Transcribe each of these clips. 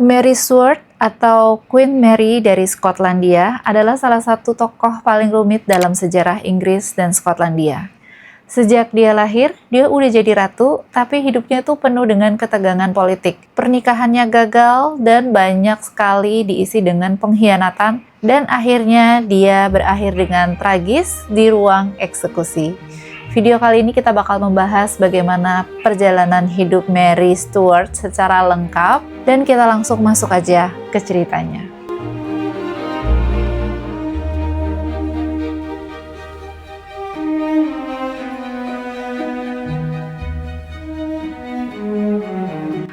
Mary Stuart atau Queen Mary dari Skotlandia adalah salah satu tokoh paling rumit dalam sejarah Inggris dan Skotlandia. Sejak dia lahir, dia udah jadi ratu, tapi hidupnya tuh penuh dengan ketegangan politik. Pernikahannya gagal dan banyak sekali diisi dengan pengkhianatan, dan akhirnya dia berakhir dengan tragis di ruang eksekusi. Video kali ini kita bakal membahas bagaimana perjalanan hidup Mary Stuart secara lengkap, dan kita langsung masuk aja ke ceritanya.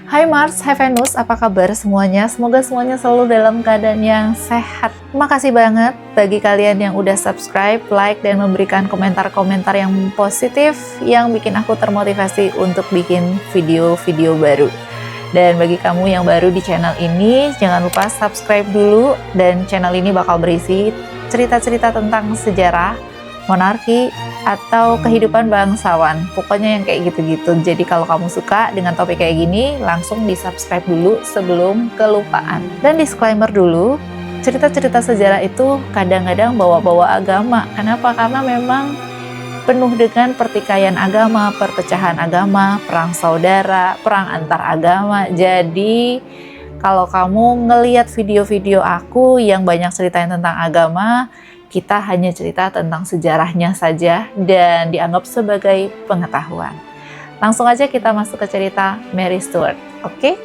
Hai Mars, hai Venus, apa kabar semuanya? Semoga semuanya selalu dalam keadaan yang sehat. Terima kasih banget bagi kalian yang udah subscribe, like, dan memberikan komentar-komentar yang positif yang bikin aku termotivasi untuk bikin video-video baru. Dan bagi kamu yang baru di channel ini, jangan lupa subscribe dulu, dan channel ini bakal berisi cerita-cerita tentang sejarah, monarki, atau kehidupan bangsawan. Pokoknya yang kayak gitu-gitu. Jadi kalau kamu suka dengan topik kayak gini, langsung di subscribe dulu sebelum kelupaan. Dan disclaimer dulu, cerita-cerita sejarah itu kadang-kadang bawa-bawa agama. Kenapa? Karena memang penuh dengan pertikaian agama, perpecahan agama, perang saudara, perang antar agama. Jadi kalau kamu ngelihat video-video aku yang banyak ceritain tentang agama, kita hanya cerita tentang sejarahnya saja dan dianggap sebagai pengetahuan. Langsung aja kita masuk ke cerita Mary Stuart, oke?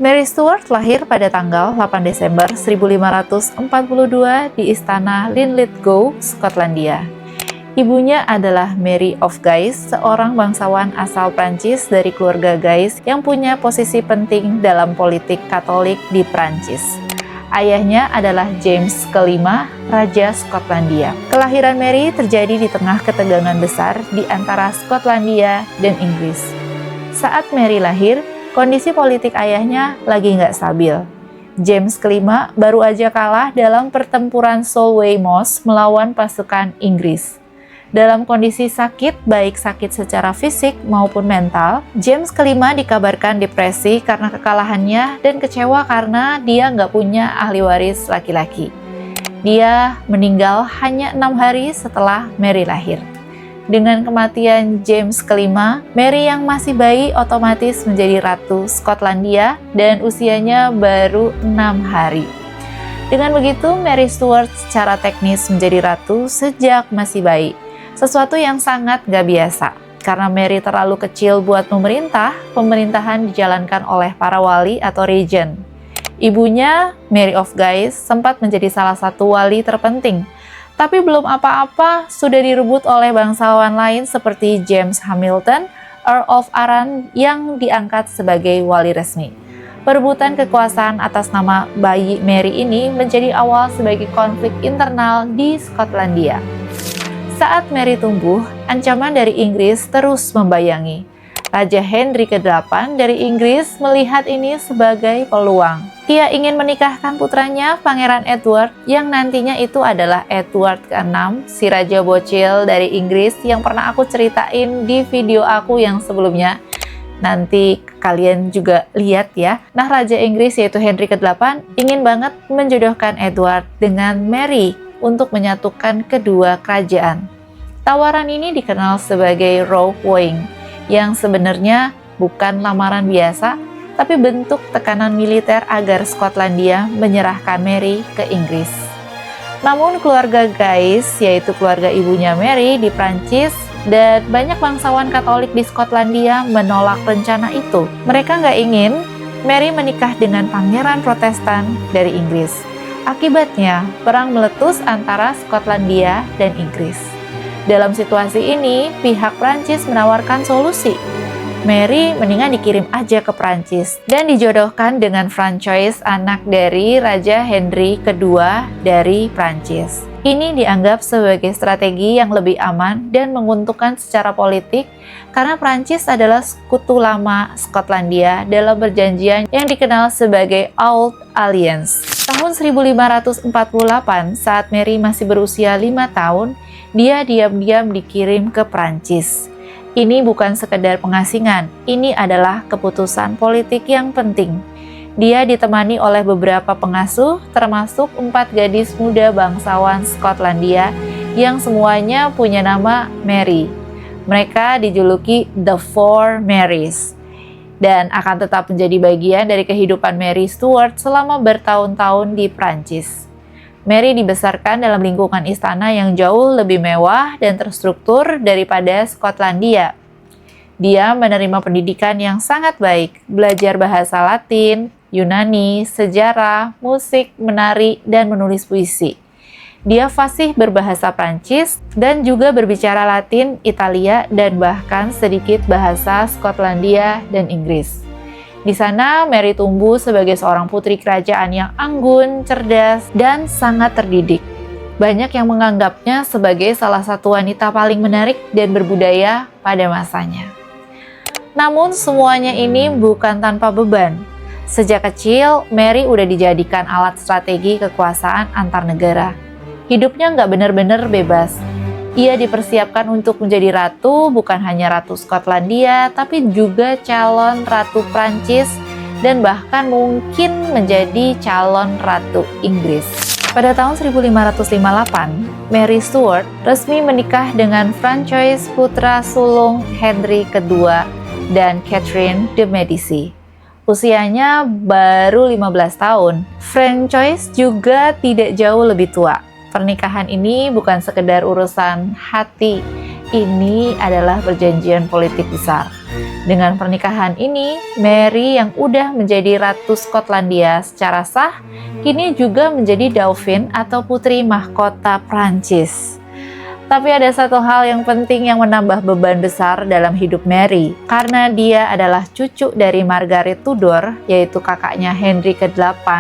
Mary Stuart lahir pada tanggal 8 Desember 1542 di istana Linlithgow, Skotlandia. Ibunya adalah Mary of Guise, seorang bangsawan asal Prancis dari keluarga Guise yang punya posisi penting dalam politik Katolik di Prancis. Ayahnya adalah James kelima, Raja Skotlandia. Kelahiran Mary terjadi di tengah ketegangan besar di antara Skotlandia dan Inggris. Saat Mary lahir, kondisi politik ayahnya lagi nggak stabil. James kelima baru aja kalah dalam pertempuran Solway Moss melawan pasukan Inggris. Dalam kondisi sakit, baik sakit secara fisik maupun mental, James kelima dikabarkan depresi karena kekalahannya dan kecewa karena dia nggak punya ahli waris laki-laki. Dia meninggal hanya 6 hari setelah Mary lahir. Dengan kematian James kelima, Mary yang masih bayi otomatis menjadi Ratu Skotlandia dan usianya baru 6 hari. Dengan begitu, Mary Stuart secara teknis menjadi ratu sejak masih bayi. Sesuatu yang sangat gak biasa, karena Mary terlalu kecil buat memerintah, pemerintahan dijalankan oleh para wali atau regent. Ibunya, Mary of Guise, sempat menjadi salah satu wali terpenting, tapi belum apa-apa sudah direbut oleh bangsawan lain seperti James Hamilton, Earl of Arran yang diangkat sebagai wali resmi. Perebutan kekuasaan atas nama bayi Mary ini menjadi awal sebagai konflik internal di Skotlandia. Saat Mary tumbuh, ancaman dari Inggris terus membayangi. Raja Henry ke-8 dari Inggris melihat ini sebagai peluang. Ia ingin menikahkan putranya, Pangeran Edward, yang nantinya itu adalah Edward ke-6, si Raja Bocil dari Inggris yang pernah aku ceritain di video aku yang sebelumnya. Nanti kalian juga lihat ya. Nah, Raja Inggris yaitu Henry ke-8 ingin banget menjodohkan Edward dengan Mary untuk menyatukan kedua kerajaan. Tawaran ini dikenal sebagai row wooing, yang sebenarnya bukan lamaran biasa, tapi bentuk tekanan militer agar Skotlandia menyerahkan Mary ke Inggris. Namun keluarga Guise, yaitu keluarga ibunya Mary di Prancis, dan banyak bangsawan Katolik di Skotlandia menolak rencana itu. Mereka nggak ingin Mary menikah dengan pangeran Protestan dari Inggris. Akibatnya, perang meletus antara Skotlandia dan Inggris. Dalam situasi ini, pihak Prancis menawarkan solusi. Mary mendingan dikirim aja ke Prancis dan dijodohkan dengan Francois, anak dari Raja Henry kedua dari Prancis. Ini dianggap sebagai strategi yang lebih aman dan menguntungkan secara politik karena Prancis adalah sekutu lama Skotlandia dalam perjanjian yang dikenal sebagai Old Alliance. Tahun 1548, saat Mary masih berusia 5 tahun, dia diam-diam dikirim ke Prancis. Ini bukan sekedar pengasingan, ini adalah keputusan politik yang penting. Dia ditemani oleh beberapa pengasuh, termasuk 4 gadis muda bangsawan Skotlandia yang semuanya punya nama Mary. Mereka dijuluki The Four Marys dan akan tetap menjadi bagian dari kehidupan Mary Stuart selama bertahun-tahun di Prancis. Mary dibesarkan dalam lingkungan istana yang jauh lebih mewah dan terstruktur daripada Skotlandia. Dia menerima pendidikan yang sangat baik, belajar bahasa Latin, Yunani, sejarah, musik, menari, dan menulis puisi. Dia fasih berbahasa Prancis dan juga berbicara Latin, Italia, dan bahkan sedikit bahasa Skotlandia dan Inggris. Di sana, Mary tumbuh sebagai seorang putri kerajaan yang anggun, cerdas, dan sangat terdidik. Banyak yang menganggapnya sebagai salah satu wanita paling menarik dan berbudaya pada masanya. Namun, semuanya ini bukan tanpa beban. Sejak kecil, Mary udah dijadikan alat strategi kekuasaan antar negara. Hidupnya nggak benar-benar bebas. Ia dipersiapkan untuk menjadi ratu, bukan hanya ratu Skotlandia, tapi juga calon ratu Prancis, dan bahkan mungkin menjadi calon ratu Inggris. Pada tahun 1558, Mary Stuart resmi menikah dengan Francois, putra sulung Henry II dan Catherine de Medici. Usianya baru 15 tahun. Francois juga tidak jauh lebih tua. Pernikahan ini bukan sekedar urusan hati, ini adalah perjanjian politik besar. Dengan pernikahan ini, Mary yang udah menjadi Ratu Skotlandia secara sah, kini juga menjadi Dauphin atau putri mahkota Prancis. Tapi ada satu hal yang penting yang menambah beban besar dalam hidup Mary, karena dia adalah cucu dari Margaret Tudor, yaitu kakaknya Henry ke-8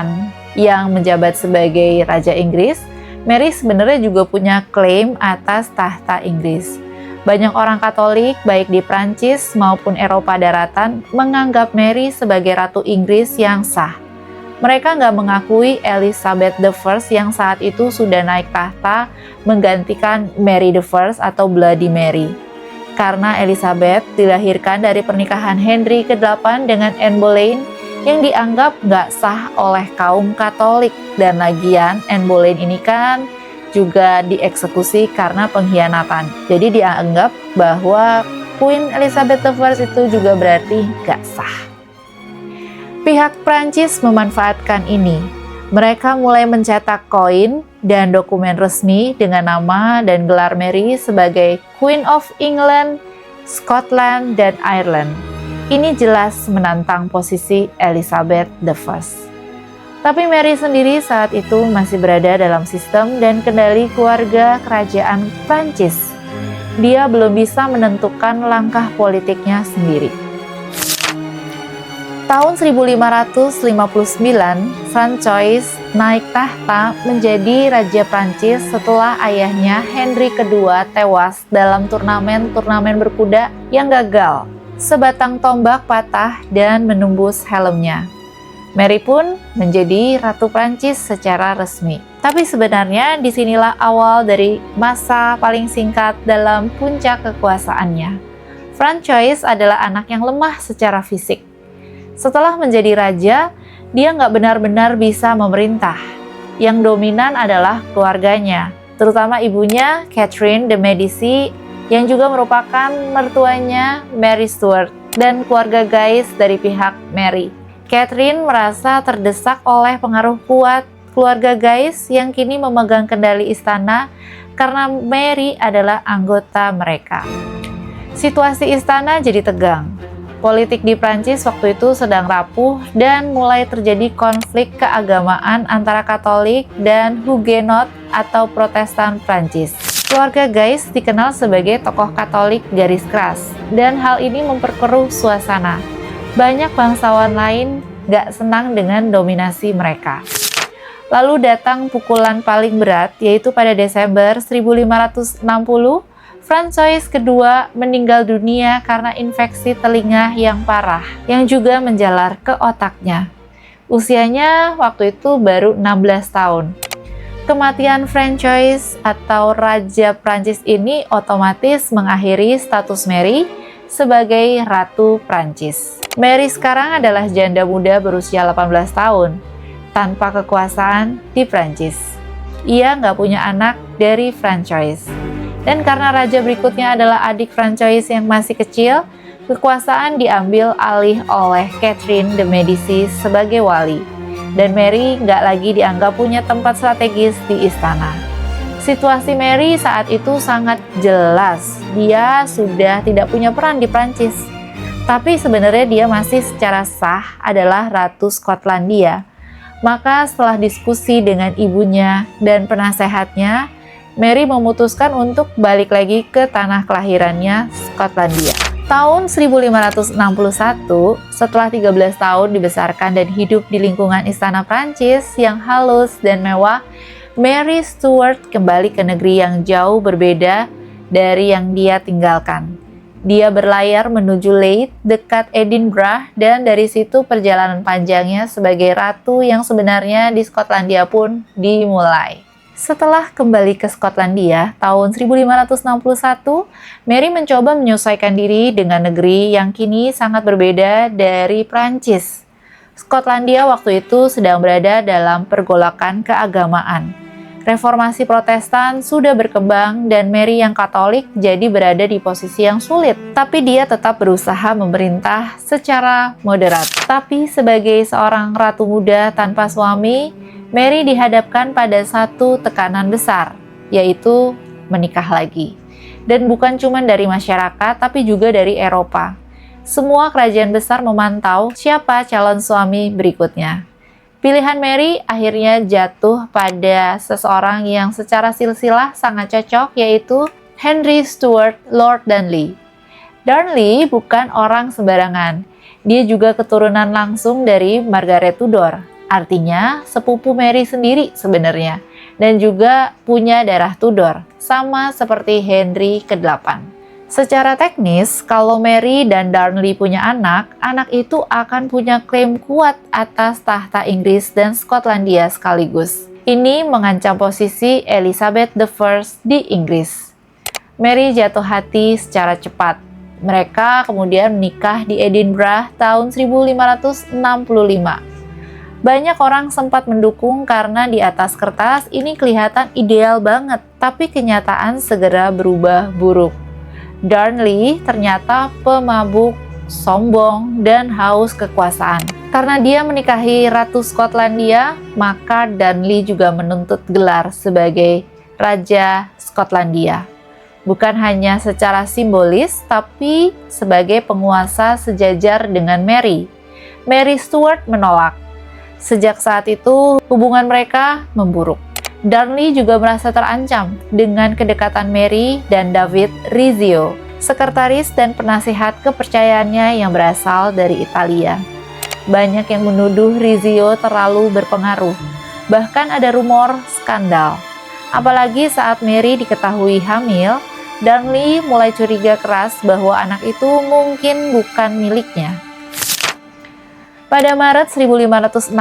yang menjabat sebagai Raja Inggris. Mary sebenarnya juga punya klaim atas tahta Inggris. Banyak orang Katolik, baik di Prancis maupun Eropa daratan, menganggap Mary sebagai Ratu Inggris yang sah. Mereka nggak mengakui Elizabeth I yang saat itu sudah naik tahta menggantikan Mary I atau Bloody Mary. Karena Elizabeth dilahirkan dari pernikahan Henry ke-8 dengan Anne Boleyn, yang dianggap nggak sah oleh kaum Katolik. Dan lagian Anne Boleyn ini kan juga dieksekusi karena pengkhianatan. Jadi dianggap bahwa Queen Elizabeth I itu juga berarti nggak sah. Pihak Prancis memanfaatkan ini. Mereka mulai mencetak koin dan dokumen resmi dengan nama dan gelar Mary sebagai Queen of England, Scotland, dan Ireland. Ini jelas menantang posisi Elizabeth I. Tapi Mary sendiri saat itu masih berada dalam sistem dan kendali keluarga kerajaan Prancis. Dia belum bisa menentukan langkah politiknya sendiri. Tahun 1559, Francois naik tahta menjadi Raja Prancis setelah ayahnya Henry II tewas dalam turnamen berkuda yang gagal. Sebatang tombak patah dan menembus helmnya. Mary pun menjadi Ratu Prancis secara resmi. Tapi sebenarnya disinilah awal dari masa paling singkat dalam puncak kekuasaannya. Francois adalah anak yang lemah secara fisik. Setelah menjadi raja, dia nggak benar-benar bisa memerintah. Yang dominan adalah keluarganya, terutama ibunya Catherine de Medici, yang juga merupakan mertuanya Mary Stuart dan keluarga Guise dari pihak Mary. Catherine merasa terdesak oleh pengaruh kuat keluarga Guise yang kini memegang kendali istana karena Mary adalah anggota mereka. Situasi istana jadi tegang. Politik di Prancis waktu itu sedang rapuh dan mulai terjadi konflik keagamaan antara Katolik dan Huguenot atau Protestan Prancis. Keluarga Guise dikenal sebagai tokoh Katolik garis keras, dan hal ini memperkeruh suasana. Banyak bangsawan lain gak senang dengan dominasi mereka. Lalu datang pukulan paling berat, yaitu pada Desember 1560, Francois II meninggal dunia karena infeksi telinga yang parah, yang juga menjalar ke otaknya. Usianya waktu itu baru 16 tahun. Kematian Francois atau Raja Prancis ini otomatis mengakhiri status Mary sebagai Ratu Prancis. Mary sekarang adalah janda muda berusia 18 tahun, tanpa kekuasaan di Prancis. Ia nggak punya anak dari Francois. Dan karena raja berikutnya adalah adik Francois yang masih kecil, kekuasaan diambil alih oleh Catherine de Medici sebagai wali. Dan Mary nggak lagi dianggap punya tempat strategis di istana. Situasi Mary saat itu sangat jelas. Dia sudah tidak punya peran di Prancis. Tapi sebenarnya dia masih secara sah adalah Ratu Skotlandia. Maka setelah diskusi dengan ibunya dan penasehatnya, Mary memutuskan untuk balik lagi ke tanah kelahirannya, Skotlandia. Tahun 1561, setelah 13 tahun dibesarkan dan hidup di lingkungan istana Prancis yang halus dan mewah, Mary Stuart kembali ke negeri yang jauh berbeda dari yang dia tinggalkan. Dia berlayar menuju Leith dekat Edinburgh dan dari situ perjalanan panjangnya sebagai ratu yang sebenarnya di Skotlandia pun dimulai. Setelah kembali ke Skotlandia tahun 1561, Mary mencoba menyesuaikan diri dengan negeri yang kini sangat berbeda dari Prancis. Skotlandia waktu itu sedang berada dalam pergolakan keagamaan. Reformasi Protestan sudah berkembang dan Mary yang Katolik jadi berada di posisi yang sulit. Tapi dia tetap berusaha memerintah secara moderat. Tapi sebagai seorang ratu muda tanpa suami, Mary dihadapkan pada satu tekanan besar, yaitu menikah lagi. Dan bukan cuma dari masyarakat, tapi juga dari Eropa. Semua kerajaan besar memantau siapa calon suami berikutnya. Pilihan Mary akhirnya jatuh pada seseorang yang secara silsilah sangat cocok, yaitu Henry Stuart Lord Darnley. Darnley bukan orang sembarangan. Dia juga keturunan langsung dari Margaret Tudor. Artinya sepupu Mary sendiri sebenarnya. Dan juga punya darah Tudor, sama seperti Henry ke-8. Secara teknis, kalau Mary dan Darnley punya anak itu akan punya klaim kuat atas tahta Inggris dan Skotlandia sekaligus. Ini mengancam posisi Elizabeth I di Inggris. Mary jatuh hati secara cepat. Mereka kemudian menikah di Edinburgh tahun 1565. Banyak orang sempat mendukung karena di atas kertas ini kelihatan ideal banget, tapi kenyataan segera berubah buruk. Darnley ternyata pemabuk, sombong, dan haus kekuasaan. Karena dia menikahi Ratu Skotlandia, maka Darnley juga menuntut gelar sebagai Raja Skotlandia. Bukan hanya secara simbolis, tapi sebagai penguasa sejajar dengan Mary. Mary Stuart menolak. Sejak saat itu, hubungan mereka memburuk. Darnley juga merasa terancam dengan kedekatan Mary dan David Rizzio, sekretaris dan penasihat kepercayaannya yang berasal dari Italia. Banyak yang menuduh Rizzio terlalu berpengaruh, bahkan ada rumor skandal. Apalagi saat Mary diketahui hamil, Darnley mulai curiga keras bahwa anak itu mungkin bukan miliknya. Pada Maret 1566,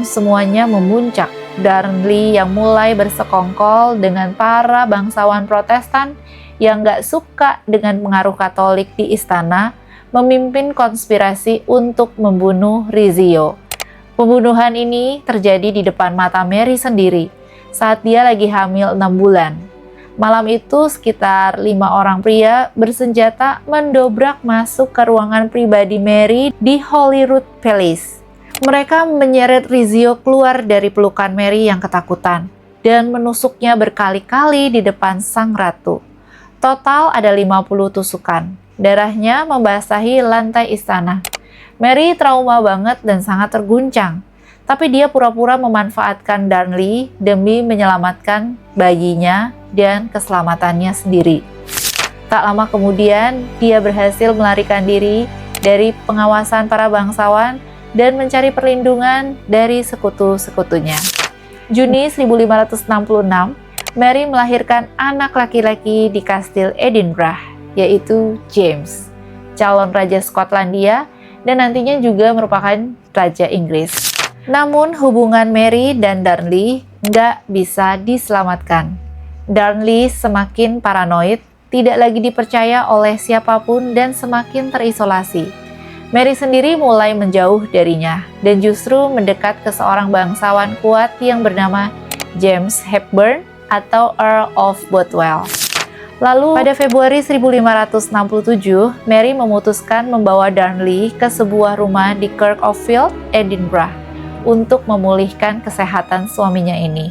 semuanya memuncak. Darnley yang mulai bersekongkol dengan para bangsawan Protestan yang gak suka dengan pengaruh Katolik di istana, memimpin konspirasi untuk membunuh Rizzio. Pembunuhan ini terjadi di depan mata Mary sendiri, saat dia lagi hamil 6 bulan. Malam itu sekitar 5 orang pria bersenjata mendobrak masuk ke ruangan pribadi Mary di Holyrood Palace. Mereka menyeret Rizzio keluar dari pelukan Mary yang ketakutan dan menusuknya berkali-kali di depan sang ratu. Total ada 50 tusukan. Darahnya membasahi lantai istana. Mary trauma banget dan sangat terguncang. Tapi dia pura-pura memanfaatkan Darnley demi menyelamatkan bayinya dan keselamatannya sendiri. Tak lama kemudian, dia berhasil melarikan diri dari pengawasan para bangsawan dan mencari perlindungan dari sekutu-sekutunya. Juni 1566, Mary melahirkan anak laki-laki di kastil Edinburgh, yaitu James, calon Raja Skotlandia dan nantinya juga merupakan Raja Inggris. Namun hubungan Mary dan Darnley nggak bisa diselamatkan. Darnley semakin paranoid tidak lagi dipercaya oleh siapapun dan semakin terisolasi. Mary sendiri mulai menjauh darinya dan justru mendekat ke seorang bangsawan kuat yang bernama James Hepburn atau Earl of Bothwell. Lalu pada Februari 1567, Mary memutuskan membawa Darnley ke sebuah rumah di Kirk of Field, Edinburgh, untuk memulihkan kesehatan suaminya ini.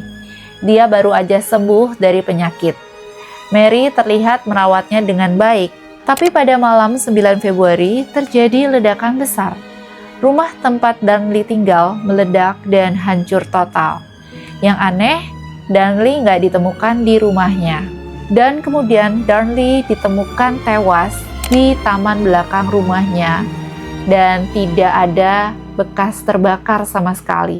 Dia baru aja sembuh dari penyakit. Mary terlihat merawatnya dengan baik, tapi pada malam 9 Februari terjadi ledakan besar. Rumah tempat Darnley tinggal meledak dan hancur total. Yang aneh, Darnley nggak ditemukan di rumahnya. Dan kemudian Darnley ditemukan tewas di taman belakang rumahnya dan tidak ada bekas terbakar sama sekali.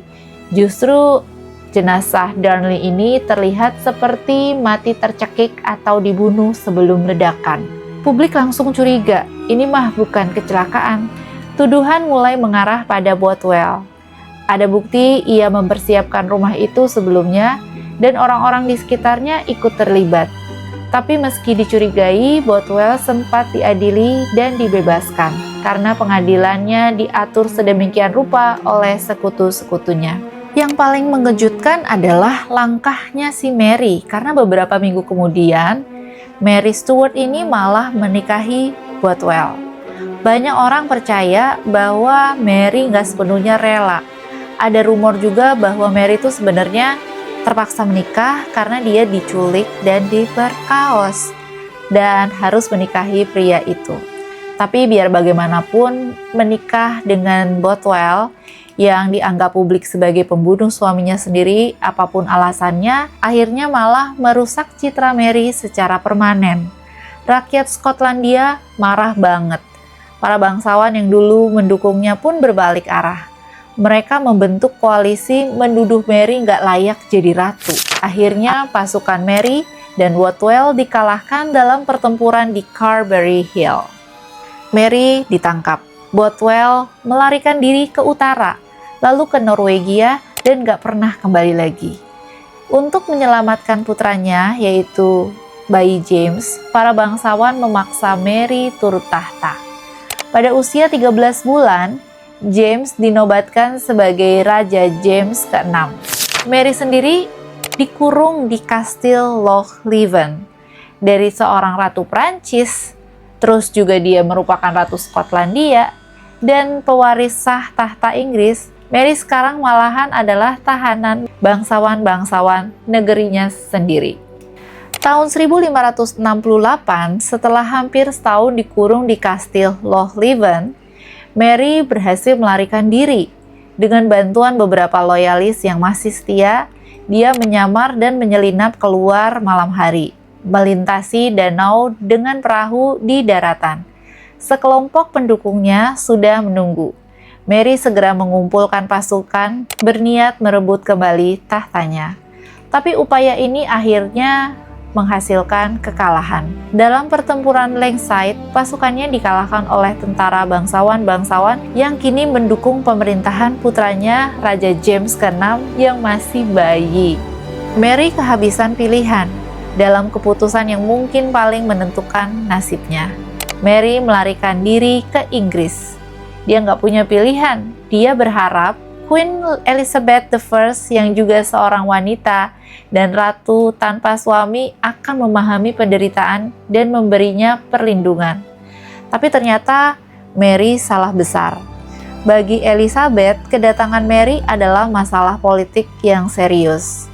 Justru jenazah Darnley ini terlihat seperti mati tercekik atau dibunuh sebelum ledakan. Publik langsung curiga, ini mah bukan kecelakaan. Tuduhan mulai mengarah pada Bothwell. Ada bukti ia mempersiapkan rumah itu sebelumnya dan orang-orang di sekitarnya ikut terlibat. Tapi meski dicurigai, Bothwell sempat diadili dan dibebaskan karena pengadilannya diatur sedemikian rupa oleh sekutu-sekutunya. Yang paling mengejutkan adalah langkahnya si Mary, karena beberapa minggu kemudian Mary Stuart ini malah menikahi Bothwell. Banyak orang percaya bahwa Mary nggak sepenuhnya rela. Ada rumor juga bahwa Mary itu sebenarnya terpaksa menikah karena dia diculik dan diperkaos dan harus menikahi pria itu. Tapi biar bagaimanapun, menikah dengan Bothwell yang dianggap publik sebagai pembunuh suaminya sendiri, apapun alasannya, akhirnya malah merusak citra Mary secara permanen. Rakyat Skotlandia marah banget. Para bangsawan yang dulu mendukungnya pun berbalik arah. Mereka membentuk koalisi menuduh Mary nggak layak jadi ratu. Akhirnya pasukan Mary dan Bothwell dikalahkan dalam pertempuran di Carberry Hill. Mary ditangkap. Bothwell melarikan diri ke utara, lalu ke Norwegia dan gak pernah kembali lagi. Untuk menyelamatkan putranya, yaitu bayi James, para bangsawan memaksa Mary turut tahta. Pada usia 13 bulan, James dinobatkan sebagai Raja James ke-6. Mary sendiri dikurung di kastil Loch Leven. Dari seorang ratu Prancis, terus juga dia merupakan ratu Skotlandia, dan pewaris sah tahta Inggris, Mary sekarang malahan adalah tahanan bangsawan-bangsawan negerinya sendiri. Tahun 1568, setelah hampir setahun dikurung di kastil Loch Leven, Mary berhasil melarikan diri. Dengan bantuan beberapa loyalis yang masih setia, dia menyamar dan menyelinap keluar malam hari, melintasi danau dengan perahu di daratan. Sekelompok pendukungnya sudah menunggu. Mary segera mengumpulkan pasukan, berniat merebut kembali tahtanya. Tapi upaya ini akhirnya menghasilkan kekalahan. Dalam pertempuran Langside, pasukannya dikalahkan oleh tentara bangsawan-bangsawan yang kini mendukung pemerintahan putranya Raja James ke-6 yang masih bayi. Mary kehabisan pilihan dalam keputusan yang mungkin paling menentukan nasibnya. Mary melarikan diri ke Inggris. Dia nggak punya pilihan. Dia berharap Queen Elizabeth I yang juga seorang wanita dan ratu tanpa suami akan memahami penderitaan dan memberinya perlindungan. Tapi ternyata Mary salah besar. Bagi Elizabeth, kedatangan Mary adalah masalah politik yang serius.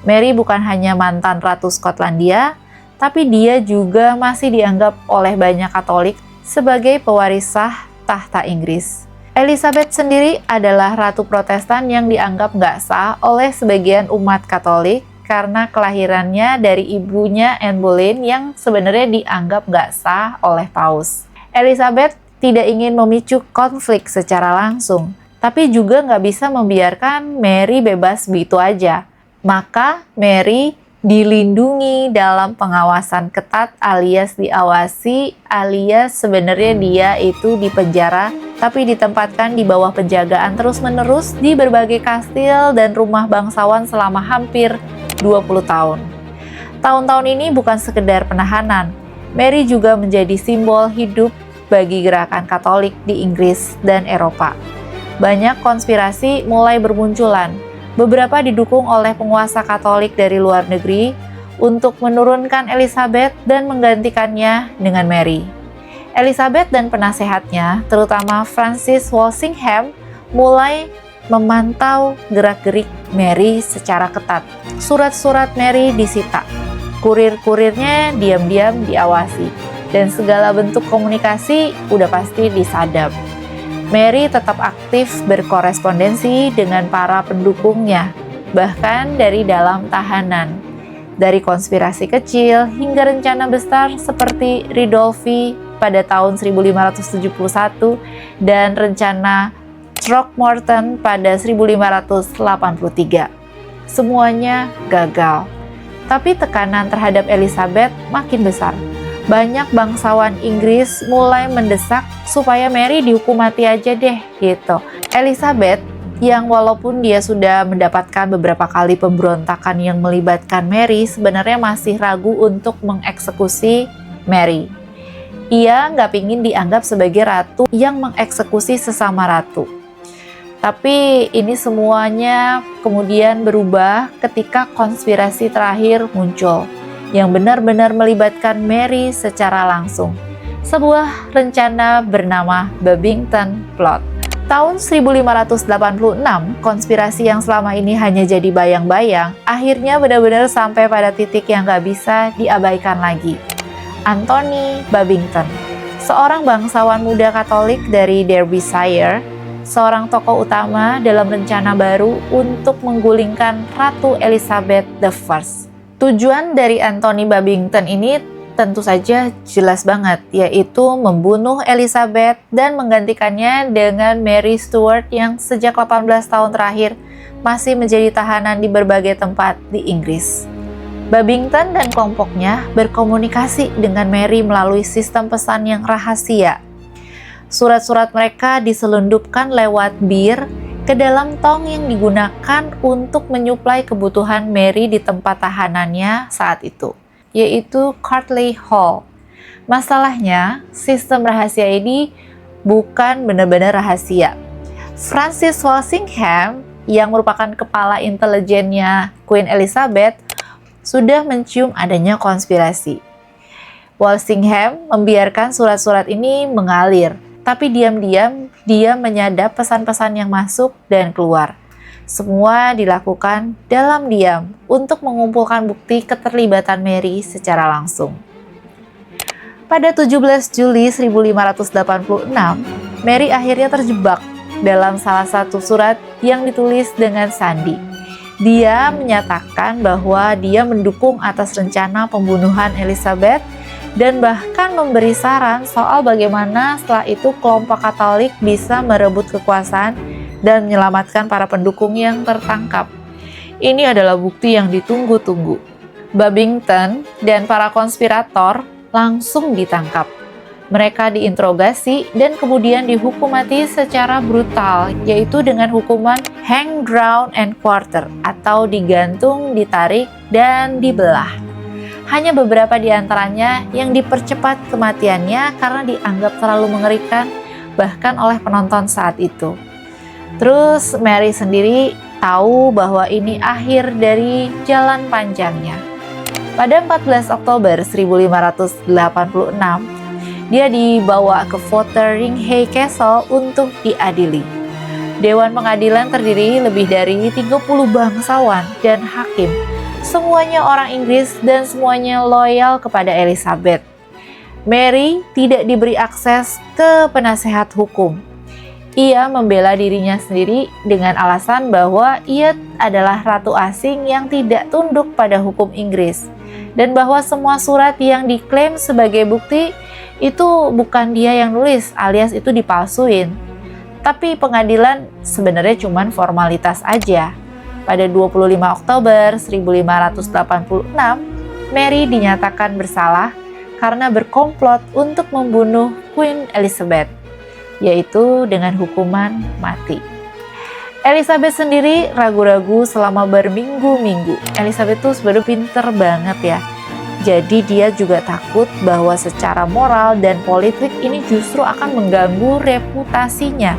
Mary bukan hanya mantan ratu Skotlandia, tapi dia juga masih dianggap oleh banyak Katolik sebagai pewaris sah tahta Inggris. Elizabeth sendiri adalah ratu Protestan yang dianggap nggak sah oleh sebagian umat Katolik karena kelahirannya dari ibunya Anne Boleyn yang sebenarnya dianggap nggak sah oleh Paus. Elizabeth tidak ingin memicu konflik secara langsung, tapi juga nggak bisa membiarkan Mary bebas begitu aja. Maka Mary dilindungi dalam pengawasan ketat alias diawasi, alias sebenarnya dia itu dipenjara tapi ditempatkan di bawah penjagaan terus-menerus di berbagai kastil dan rumah bangsawan selama hampir 20 tahun. Tahun-tahun ini bukan sekedar penahanan, Mary juga menjadi simbol hidup bagi gerakan Katolik di Inggris dan Eropa. Banyak konspirasi mulai bermunculan, beberapa didukung oleh penguasa Katolik dari luar negeri untuk menurunkan Elizabeth dan menggantikannya dengan Mary. Elizabeth dan penasehatnya, terutama Francis Walsingham, mulai memantau gerak-gerik Mary secara ketat. Surat-surat Mary disita, kurir-kurirnya diam-diam diawasi, dan segala bentuk komunikasi udah pasti disadap. Mary tetap aktif berkorespondensi dengan para pendukungnya, bahkan dari dalam tahanan. Dari konspirasi kecil hingga rencana besar seperti Ridolfi pada tahun 1571 dan rencana Throckmorton pada 1583. Semuanya gagal. Tapi tekanan terhadap Elizabeth makin besar. Banyak bangsawan Inggris mulai mendesak supaya Mary dihukum mati aja deh gitu. Elizabeth yang walaupun dia sudah mendapatkan beberapa kali pemberontakan yang melibatkan Mary, sebenarnya masih ragu untuk mengeksekusi Mary. Ia nggak pingin dianggap sebagai ratu yang mengeksekusi sesama ratu. Tapi ini semuanya kemudian berubah ketika konspirasi terakhir muncul, yang benar-benar melibatkan Mary secara langsung. Sebuah rencana bernama Babington Plot. Tahun 1586, konspirasi yang selama ini hanya jadi bayang-bayang, akhirnya benar-benar sampai pada titik yang gak bisa diabaikan lagi. Anthony Babington, seorang bangsawan muda Katolik dari Derbyshire, seorang tokoh utama dalam rencana baru untuk menggulingkan Ratu Elizabeth I. Tujuan dari Anthony Babington ini tentu saja jelas banget, yaitu membunuh Elizabeth dan menggantikannya dengan Mary Stuart yang sejak 18 tahun terakhir masih menjadi tahanan di berbagai tempat di Inggris. Babington dan kelompoknya berkomunikasi dengan Mary melalui sistem pesan yang rahasia. Surat-surat mereka diselundupkan lewat bir ke dalam tong yang digunakan untuk menyuplai kebutuhan Mary di tempat tahanannya saat itu, yaitu Cartley Hall. Masalahnya, sistem rahasia ini bukan benar-benar rahasia. Francis Walsingham, yang merupakan kepala intelijennya Queen Elizabeth, sudah mencium adanya konspirasi. Walsingham membiarkan surat-surat ini mengalir, tapi diam-diam dia menyadap pesan-pesan yang masuk dan keluar. Semua dilakukan dalam diam untuk mengumpulkan bukti keterlibatan Mary secara langsung. Pada 17 Juli 1586, Mary akhirnya terjebak dalam salah satu surat yang ditulis dengan sandi. Dia menyatakan bahwa dia mendukung atas rencana pembunuhan Elizabeth dan bahkan memberi saran soal bagaimana setelah itu kelompok Katolik bisa merebut kekuasaan dan menyelamatkan para pendukung yang tertangkap. Ini adalah bukti yang ditunggu-tunggu. Babington dan para konspirator langsung ditangkap. Mereka diinterogasi dan kemudian dihukum mati secara brutal, yaitu dengan hukuman hang, drown, and quarter, atau digantung, ditarik, dan dibelah. Hanya beberapa di antaranya yang dipercepat kematiannya karena dianggap terlalu mengerikan bahkan oleh penonton saat itu. Terus Mary sendiri tahu bahwa ini akhir dari jalan panjangnya. Pada 14 Oktober 1586, dia dibawa ke Fotheringhay Castle untuk diadili. Dewan pengadilan terdiri lebih dari 30 bangsawan dan hakim. Semuanya orang Inggris dan semuanya loyal kepada Elizabeth. Mary tidak diberi akses ke penasehat hukum. Ia membela dirinya sendiri dengan alasan bahwa ia adalah ratu asing yang tidak tunduk pada hukum Inggris, dan bahwa semua surat yang diklaim sebagai bukti itu bukan dia yang nulis, alias itu dipalsuin. Tapi pengadilan sebenarnya cuma formalitas aja. Pada 25 Oktober 1586, Mary dinyatakan bersalah karena berkomplot untuk membunuh Queen Elizabeth, yaitu dengan hukuman mati. Elizabeth sendiri ragu-ragu selama berminggu-minggu. Elizabeth tuh sebenarnya pinter banget ya. Jadi dia juga takut bahwa secara moral dan politik ini justru akan mengganggu reputasinya.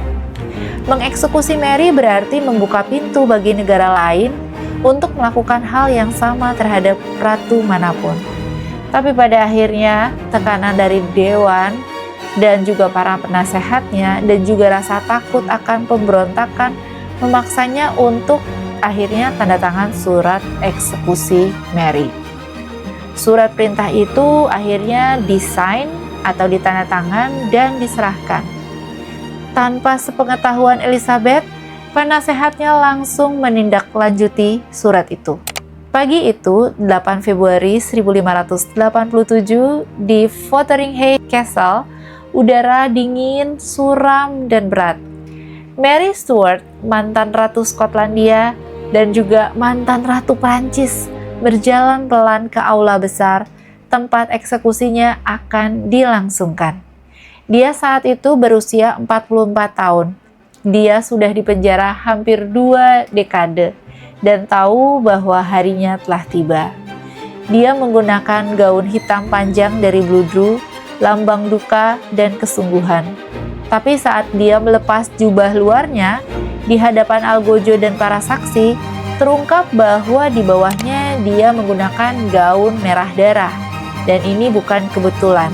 Mengeksekusi Mary berarti membuka pintu bagi negara lain untuk melakukan hal yang sama terhadap ratu manapun. Tapi pada akhirnya tekanan dari dewan dan juga para penasehatnya dan juga rasa takut akan pemberontakan memaksanya untuk akhirnya tanda tangan surat eksekusi Mary. Surat perintah itu akhirnya disign atau ditandatangan dan diserahkan. Tanpa sepengetahuan Elizabeth, penasehatnya langsung menindaklanjuti surat itu. Pagi itu, 8 Februari 1587 di Fotheringhay Castle, udara dingin, suram, dan berat. Mary Stuart, mantan Ratu Skotlandia, dan juga mantan Ratu Prancis, berjalan pelan ke aula besar, tempat eksekusinya akan dilangsungkan. Dia saat itu berusia 44 tahun. Dia sudah dipenjara hampir 2 dekade dan tahu bahwa harinya telah tiba. Dia menggunakan gaun hitam panjang dari bludru, lambang duka dan kesungguhan. Tapi saat dia melepas jubah luarnya, di hadapan algojo dan para saksi, terungkap bahwa di bawahnya dia menggunakan gaun merah darah. Dan ini bukan kebetulan.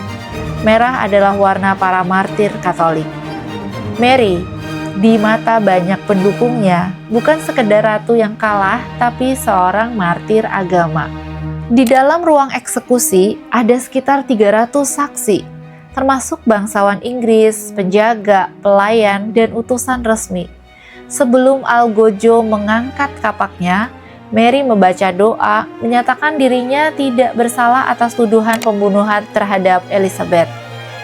Merah adalah warna para martir Katolik. Mary, di mata banyak pendukungnya, bukan sekedar ratu yang kalah, tapi seorang martir agama. Di dalam ruang eksekusi, ada sekitar 300 saksi, termasuk bangsawan Inggris, penjaga, pelayan, dan utusan resmi. Sebelum algojo mengangkat kapaknya, Mary membaca doa, menyatakan dirinya tidak bersalah atas tuduhan pembunuhan terhadap Elizabeth,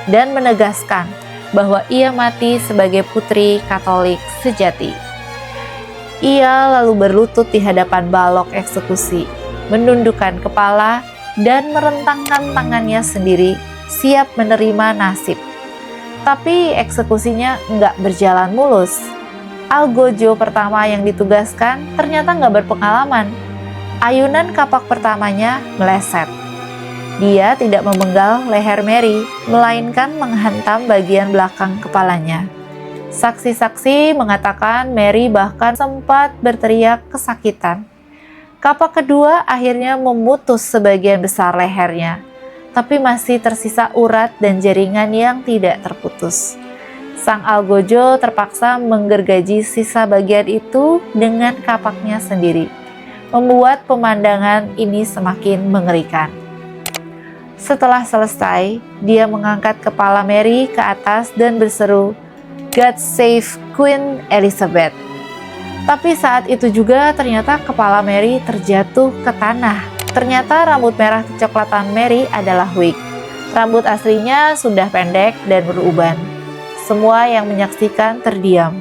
dan menegaskan bahwa ia mati sebagai putri Katolik sejati. Ia lalu berlutut di hadapan balok eksekusi, menundukkan kepala, dan merentangkan tangannya sendiri, siap menerima nasib. Tapi eksekusinya nggak berjalan mulus. Algojo pertama yang ditugaskan ternyata nggak berpengalaman. Ayunan kapak pertamanya meleset. Dia tidak memenggal leher Mary, melainkan menghantam bagian belakang kepalanya. Saksi-saksi mengatakan Mary bahkan sempat berteriak kesakitan. Kapak kedua akhirnya memutus sebagian besar lehernya, tapi masih tersisa urat dan jaringan yang tidak terputus. Sang algojo terpaksa menggergaji sisa bagian itu dengan kapaknya sendiri, membuat pemandangan ini semakin mengerikan. Setelah selesai, dia mengangkat kepala Mary ke atas dan berseru, "God save Queen Elizabeth." Tapi saat itu juga ternyata kepala Mary terjatuh ke tanah. Ternyata rambut merah kecoklatan Mary adalah wig. Rambut aslinya sudah pendek dan beruban. Semua yang menyaksikan terdiam.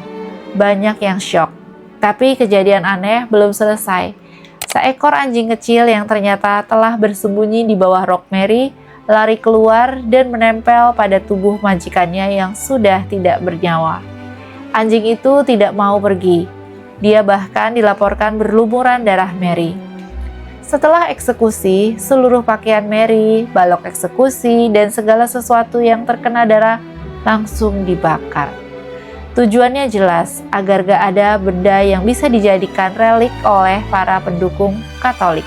Banyak yang syok. Tapi kejadian aneh belum selesai. Seekor anjing kecil yang ternyata telah bersembunyi di bawah rok Mary lari keluar dan menempel pada tubuh majikannya yang sudah tidak bernyawa. Anjing itu tidak mau pergi. Dia bahkan dilaporkan berlumuran darah Mary. Setelah eksekusi, seluruh pakaian Mary, balok eksekusi, dan segala sesuatu yang terkena darah langsung dibakar. Tujuannya jelas, agar gak ada benda yang bisa dijadikan relik oleh para pendukung Katolik.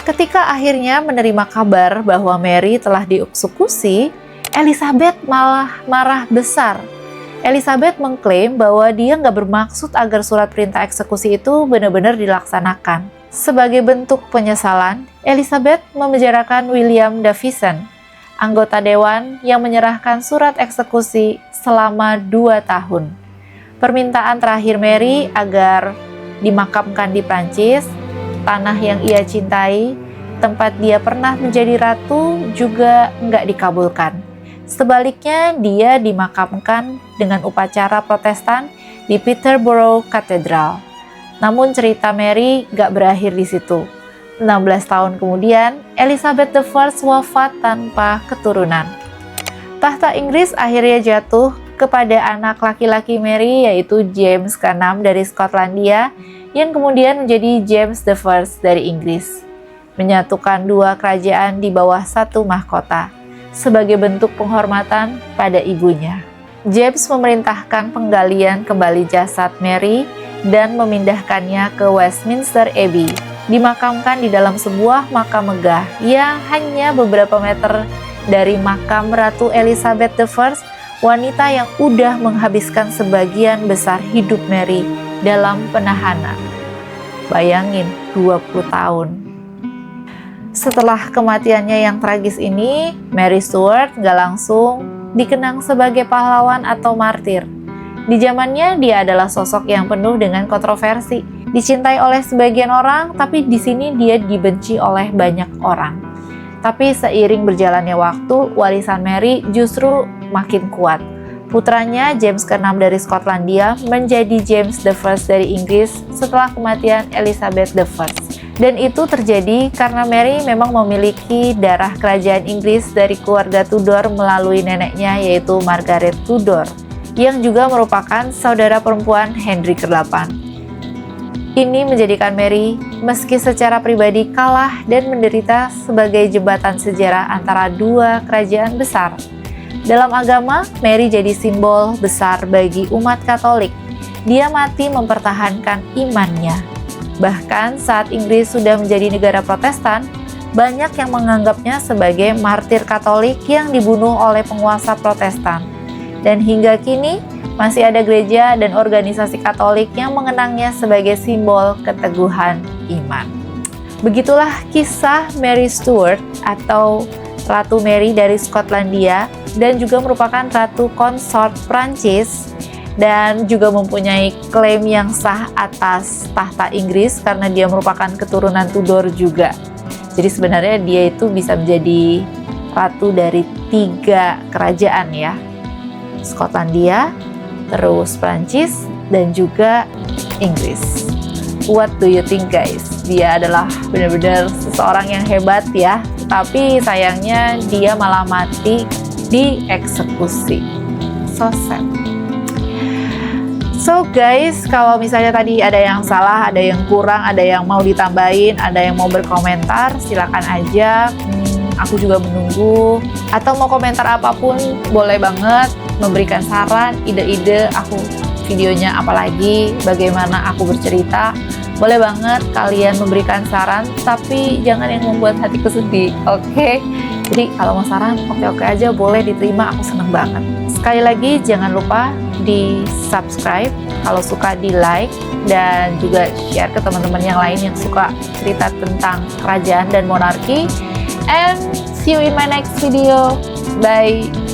Ketika akhirnya menerima kabar bahwa Mary telah dieksekusi, Elizabeth malah marah besar. Elizabeth mengklaim bahwa dia gak bermaksud agar surat perintah eksekusi itu benar-benar dilaksanakan. Sebagai bentuk penyesalan, Elizabeth memenjarakan William Davison, anggota dewan yang menyerahkan surat eksekusi selama 2 tahun. Permintaan terakhir Mary agar dimakamkan di Prancis, tanah yang ia cintai, tempat dia pernah menjadi ratu, juga nggak dikabulkan. Sebaliknya, dia dimakamkan dengan upacara Protestan di Peterborough Cathedral. Namun cerita Mary nggak berakhir di situ. 16 tahun kemudian, Elizabeth I wafat tanpa keturunan. Tahta Inggris akhirnya jatuh kepada anak laki-laki Mary, yaitu James ke-6 dari Skotlandia, yang kemudian menjadi James I dari Inggris. menyatukan dua kerajaan di bawah satu mahkota, sebagai bentuk penghormatan pada ibunya. James memerintahkan penggalian kembali jasad Mary dan memindahkannya ke Westminster Abbey, dimakamkan di dalam sebuah makam megah yang hanya beberapa meter dari makam Ratu Elizabeth I, wanita yang udah menghabiskan sebagian besar hidup Mary dalam penahanan. Bayangin, 20 tahun. Setelah kematiannya yang tragis ini, Mary Stuart nggak langsung dikenang sebagai pahlawan atau martir. Di zamannya, dia adalah sosok yang penuh dengan kontroversi. Dicintai oleh sebagian orang, tapi di sini dia dibenci oleh banyak orang. Tapi seiring berjalannya waktu, warisan Mary justru makin kuat. Putranya James ke-6 dari Skotlandia menjadi James I dari Inggris setelah kematian Elizabeth I. Dan itu terjadi karena Mary memang memiliki darah kerajaan Inggris dari keluarga Tudor melalui neneknya, yaitu Margaret Tudor, yang juga merupakan saudara perempuan Henry ke-8. Ini menjadikan Mary, meski secara pribadi kalah dan menderita, sebagai jembatan sejarah antara dua kerajaan besar. Dalam agama, Mary jadi simbol besar bagi umat Katolik. Dia mati mempertahankan imannya. Bahkan saat Inggris sudah menjadi negara Protestan, banyak yang menganggapnya sebagai martir Katolik yang dibunuh oleh penguasa Protestan. Dan hingga kini, masih ada gereja dan organisasi Katolik yang mengenangnya sebagai simbol keteguhan iman. Begitulah kisah Mary Stuart atau Ratu Mary dari Skotlandia, dan juga merupakan ratu konsort Prancis dan juga mempunyai klaim yang sah atas tahta Inggris karena dia merupakan keturunan Tudor juga. Jadi sebenarnya dia itu bisa menjadi ratu dari 3 kerajaan ya. Skotlandia, terus Prancis, dan juga Inggris. What do you think guys? Dia adalah benar-benar seseorang yang hebat ya. Tapi sayangnya dia malah mati dieksekusi. So sad. So guys, kalau misalnya tadi ada yang salah, ada yang kurang, ada yang mau ditambahin, ada yang mau berkomentar, silakan aja. Aku juga menunggu. Atau mau komentar apapun, boleh banget memberikan saran, ide-ide aku videonya apalagi, bagaimana aku bercerita. Boleh banget kalian memberikan saran, tapi jangan yang membuat hatiku sedih, oke? Jadi kalau mau saran, oke-oke aja, boleh diterima, aku seneng banget. Sekali lagi, jangan lupa di subscribe, kalau suka di like, dan juga share ke teman-teman yang lain yang suka cerita tentang kerajaan dan monarki. And see you in my next video. Bye!